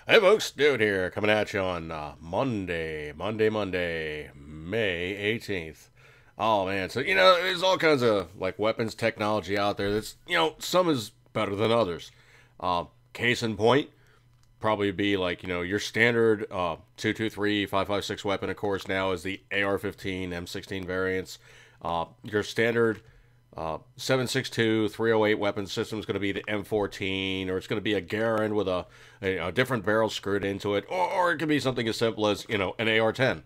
Hey folks, Dude here, coming at you on Monday, May 18th. Oh man, so there's all kinds of like weapons technology out there that's, some is better than others. Case in point, probably be like, your standard 223, 5.56 weapon, of course, now is the AR-15, M16 variants. Your standard 7.62 308 weapon system is going to be the M14, or it's going to be a Garand with a different barrel screwed into it, or it could be something as simple as an AR-10.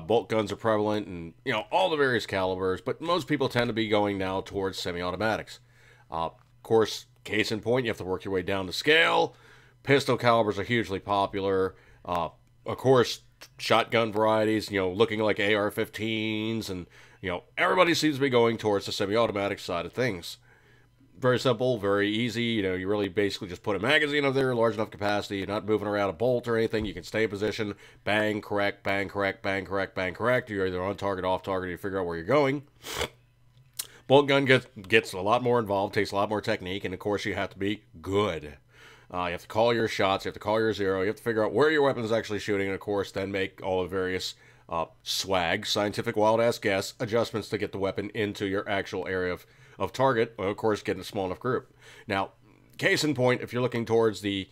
Bolt guns are prevalent, and all the various calibers, but most people tend to be going now towards semi-automatics. Of course, case in point, you have to work your way down the scale. Pistol calibers are hugely popular. Of course, shotgun varieties, looking like AR-15s, and everybody seems to be going towards the semi-automatic side of things. Very simple, very easy. You really basically just put a magazine up there, large enough capacity. You're not moving around a bolt or anything. You can stay in position, bang, correct, bang, correct, bang, correct, bang, correct. You're either on target, off target. You figure out where you're going. Bolt gun gets a lot more involved, takes a lot more technique, and of course you have to be good. You have to call your shots, you have to call your zero, you have to figure out where your weapon is actually shooting, and of course then make all the various swag, scientific wild-ass guess, adjustments to get the weapon into your actual area of target, or of course get in a small enough group. Now, case in point, if you're looking towards the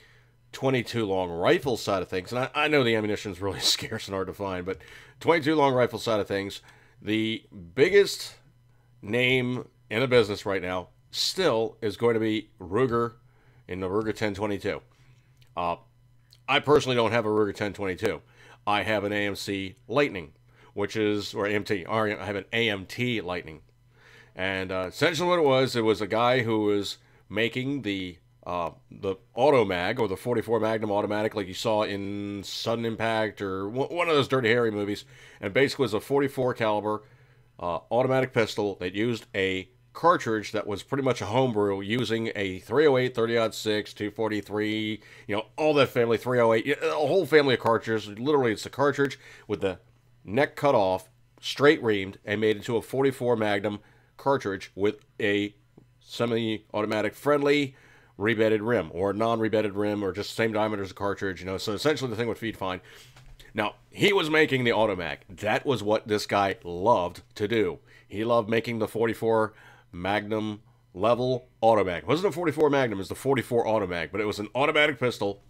22 long rifle side of things, and I know the ammunition is really scarce and hard to find, but 22 long rifle side of things, the biggest name in the business right now still is going to be Ruger in the Ruger 1022. I personally don't have a Ruger 1022. I have an AMC Lightning, or AMT, or I have an AMT Lightning. And essentially what it was a guy who was making the auto mag, or the 44 Magnum automatic, like you saw in Sudden Impact or one of those Dirty Harry movies. And basically it was a 44 caliber automatic pistol that used a cartridge that was pretty much a homebrew, using a 308, 30-06, 243, all that family, 308, a whole family of cartridges. Literally, it's a cartridge with the neck cut off, straight reamed, and made into a 44 Magnum cartridge with a semi-automatic friendly rebedded rim, or non-rebedded rim, or just same diameter as a cartridge. So essentially the thing would feed fine. Now, he was making the Automag. That was what this guy loved to do. He loved making the 44 Magnum level Automag. It wasn't a 44 Magnum, it was the 44 Automag, but it was an automatic pistol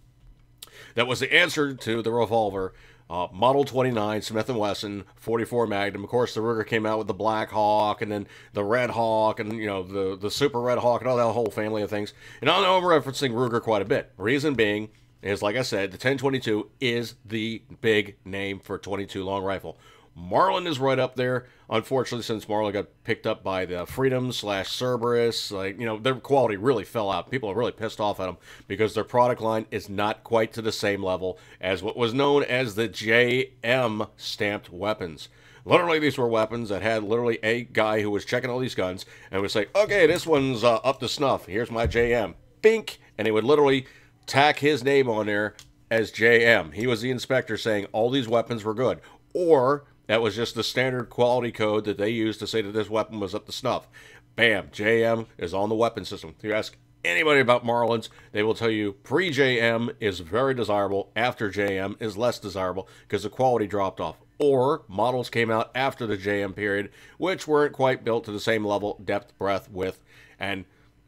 that was the answer to the revolver, Model 29 Smith & Wesson 44 Magnum. Of course, the Ruger came out with the Black Hawk, and then the Red Hawk, and the Super Red Hawk, and all that whole family of things. And I know I'm referencing Ruger quite a bit. Reason being is, like I said, the 1022 is the big name for 22 long rifle. Marlin is right up there. Unfortunately, since Marlin got picked up by the Freedom / Cerberus, their quality really fell out. People are really pissed off at them because their product line is not quite to the same level as what was known as the JM stamped weapons. Literally, these were weapons that had literally a guy who was checking all these guns and would say, okay, this one's up to snuff. Here's my JM. Bink! And he would literally tack his name on there as JM. He was the inspector saying all these weapons were good. Or that was just the standard quality code that they used to say that this weapon was up to snuff. Bam, JM is on the weapon system. If you ask anybody about Marlins, they will tell you pre-JM is very desirable, after JM is less desirable because the quality dropped off. Or models came out after the JM period, which weren't quite built to the same level, depth, breadth, width, and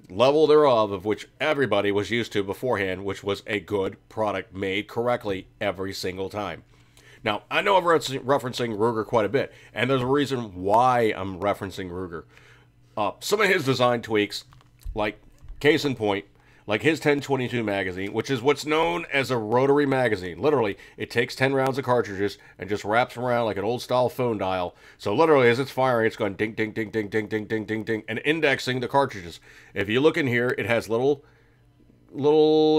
level thereof, of which everybody was used to beforehand, which was a good product made correctly every single time. Now, I know I'm referencing Ruger quite a bit, and there's a reason why I'm referencing Ruger. Some of his design tweaks, like case in point, like his 1022 magazine, which is what's known as a rotary magazine. Literally, it takes 10 rounds of cartridges and just wraps around like an old-style phone dial. So literally, as it's firing, it's going ding, ding, ding, ding, ding, ding, ding, ding, ding, and indexing the cartridges. If you look in here, it has little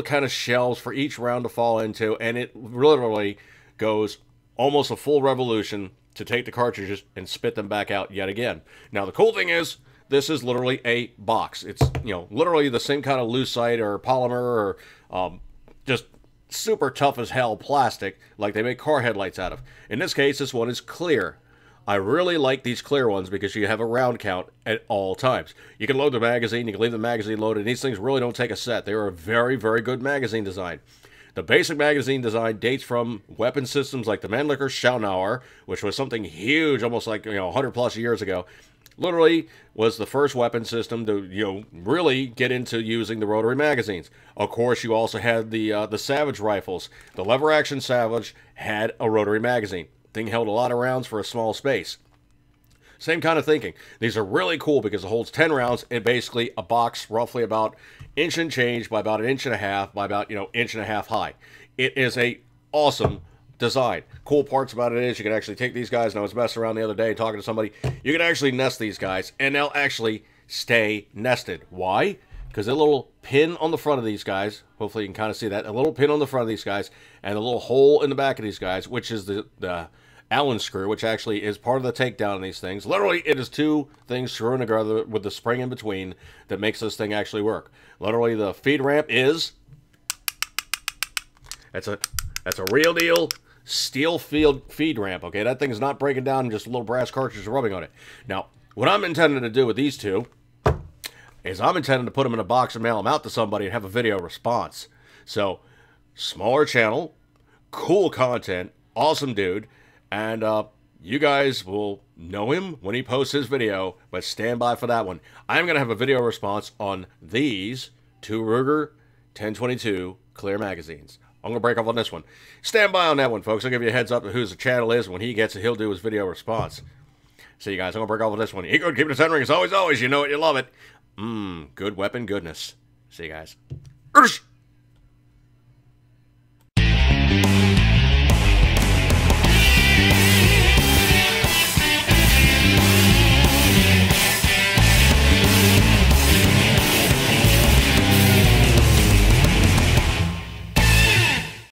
kind of shelves for each round to fall into, and it literally goes almost a full revolution to take the cartridges and spit them back out yet again. Now, the cool thing is, this is literally a box. It's, literally the same kind of lucite or polymer or just super tough as hell plastic like they make car headlights out of. In this case, this one is clear. I really like these clear ones because you have a round count at all times. You can load the magazine, you can leave the magazine loaded. These things really don't take a set. They are a very, very good magazine design. The basic magazine design dates from weapon systems like the Mannlicher Schauauer, which was something huge, almost like 100 plus years ago. Literally was the first weapon system to really get into using the rotary magazines. Of course, you also had the Savage rifles. The lever action Savage had a rotary magazine. Thing held a lot of rounds for a small space. Same kind of thinking. These are really cool because it holds 10 rounds in basically a box roughly about inch and change by about an inch and a half by about inch and a half high. It is a awesome design. Cool parts about it is you can actually take these guys, and I was messing around the other day talking to somebody, you can actually nest these guys and they'll actually stay nested. Why? Because a little pin on the front of these guys, hopefully you can kind of see that, a little pin on the front of these guys and a little hole in the back of these guys, which is the Allen screw, which actually is part of the takedown of these things. Literally, it is two things screwing together with the spring in between that makes this thing actually work. Literally, the feed ramp is that's a real deal steel feed ramp. Okay, that thing is not breaking down, just a little brass cartridge rubbing on it. Now, what I'm intending to do with these two is I'm intending to put them in a box and mail them out to somebody and have a video response. So, smaller channel, cool content, awesome dude. And you guys will know him when he posts his video, but stand by for that one. I'm going to have a video response on these two Ruger 1022 clear magazines. I'm going to break off on this one. Stand by on that one, folks. I'll give you a heads up of whose the channel is. When he gets it, he'll do his video response. See you guys. I'm going to break off on this one. You go keep it a 10 ring. As always, you know it, you love it. Good weapon goodness. See you guys.